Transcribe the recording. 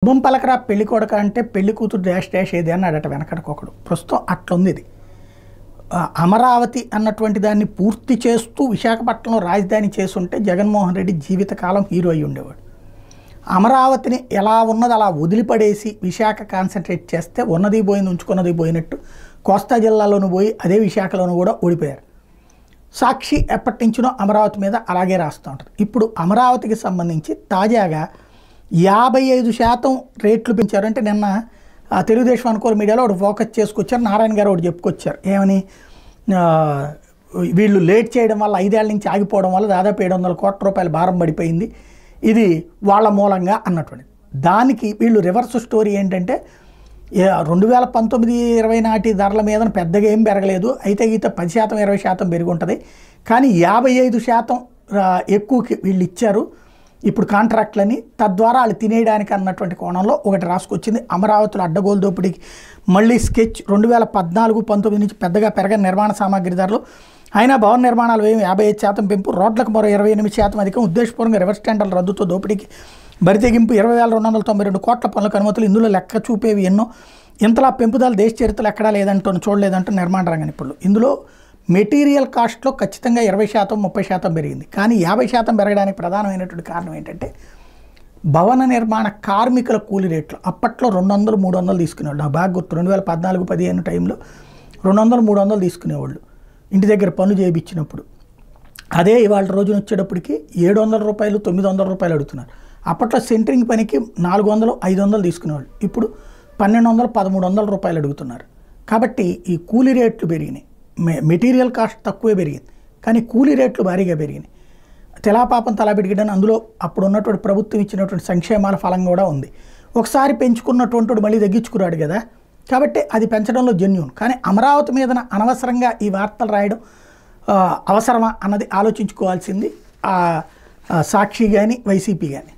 శుభం పలకరా పెళ్లి కొడక అంటే పెళ్లి కూతురు డాష్ డాష్ ఏది అన్నాడట వెనకటికొకడు. ప్రస్తుతం అట్లుంది ఇది. అమరావతి అన్నటువంటి దాన్ని పూర్తి చేస్తూ విశాఖపట్నంలో రాజధాని చేసుంటే జగన్మోహన్ రెడ్డి జీవితకాలం హీరో అయి ఉండేవాడు. అమరావతిని ఎలా ఉన్నది అలా వదిలిపడేసి విశాఖ కాన్సన్ట్రేట్ చేస్తే ఉన్నది పోయింది ఉంచుకున్నది పోయినట్టు కోస్తా జిల్లాలోనూ పోయి అదే విశాఖలోనూ కూడా ఓడిపోయారు. సాక్షి ఎప్పటి నుంచినో అమరావతి మీద అలాగే రాస్తూ ఉంటుంది. ఇప్పుడు అమరావతికి సంబంధించి తాజాగా 55% రేట్లు పెంచారు. అంటే నిన్న తెలుగుదేశం అనుకూల మీడియాలో ఒకటి ఫోకస్ చేసుకొచ్చారు. నారాయణ గారు ఒకటి చెప్పుకొచ్చారు. ఏమని, వీళ్ళు లేట్ చేయడం వల్ల 5 ఏళ్ల నుంచి ఆగిపోవడం వల్ల దాదాపు 700 కోట్ల రూపాయల భారం పడిపోయింది, ఇది వాళ్ళ మూలంగా అన్నటువంటి దానికి వీళ్ళు రివర్స్ స్టోరీ ఏంటంటే 2019-20 నాటి ధరల మీద పెద్దగా ఏం పెరగలేదు, అయితే గీత 10% 20% పెరిగి ఉంటుంది, కానీ 55% ఎక్కువకి వీళ్ళు ఇచ్చారు ఇప్పుడు కాంట్రాక్ట్లని, తద్వారా వాళ్ళు తినేయడానికి అన్నటువంటి కోణంలో ఒకటి రాసుకొచ్చింది. అమరావతిలో అడ్డగోలు దోపిడీకి మళ్ళీ స్కెచ్. 2014-19 నుంచి పెద్దగా పెరగని నిర్మాణ సామాగ్రి ధరలు, అయినా భవన నిర్మాణాలు 55% పెంపు, రోడ్లకు మరో 28% అధికం, ఉద్దేశపూర్వకంగా రివర్స్ టెండర్ల రద్దుతో దోపిడీకి బరితెగింపు, 20,292 కోట్ల పనులకు అనుమతులు, ఇందులో లెక్క చూపేవి ఎన్నో, ఇంతలా పెంపుదల దేశ చరిత్రలో ఎక్కడా లేదంటూ చూడలేదంటూ నిర్మాణ రంగ నిపుణులు. ఇందులో మెటీరియల్ కాస్ట్లో ఖచ్చితంగా 20% 30% పెరిగింది, కానీ 50% పెరగడానికి ప్రధానమైనటువంటి కారణం ఏంటంటే భవన నిర్మాణ కార్మికుల కూలీ రేట్లు అప్పట్లో 200-300 తీసుకునేవాళ్ళు. నాకు బాగా గుర్తు, 2014-15 టైంలో 200-300 తీసుకునేవాళ్ళు ఇంటి దగ్గర పనులు చేయించినప్పుడు. అదే ఇవాళ రోజున వచ్చేటప్పటికి 700 రూపాయలు 900 రూపాయలు అడుగుతున్నారు. అప్పట్లో సెంటరింగ్ పనికి 400-500 తీసుకునేవాళ్ళు, ఇప్పుడు 1200-1300 రూపాయలు అడుగుతున్నారు. కాబట్టి ఈ కూలీ రేట్లు పెరిగినాయి. మెటీరియల్ కాస్ట్ తక్కువే పెరిగింది, కానీ కూలీ రేట్లు భారీగా పెరిగినాయి. తెలాపాపం తలా పెరిగిడని అందులో అప్పుడు ఉన్నటువంటి ప్రభుత్వం ఇచ్చినటువంటి సంక్షేమాల ఫలం కూడా ఉంది. ఒకసారి పెంచుకున్నటువంటి మళ్ళీ తగ్గించుకున్నాడు కదా, కాబట్టి అది పెంచడంలో జెన్యూన్. కానీ అమరావతి మీద అనవసరంగా ఈ వార్తలు రాయడం అవసరమా అన్నది ఆలోచించుకోవాల్సింది సాక్షి కానీ వైసీపీ కానీ.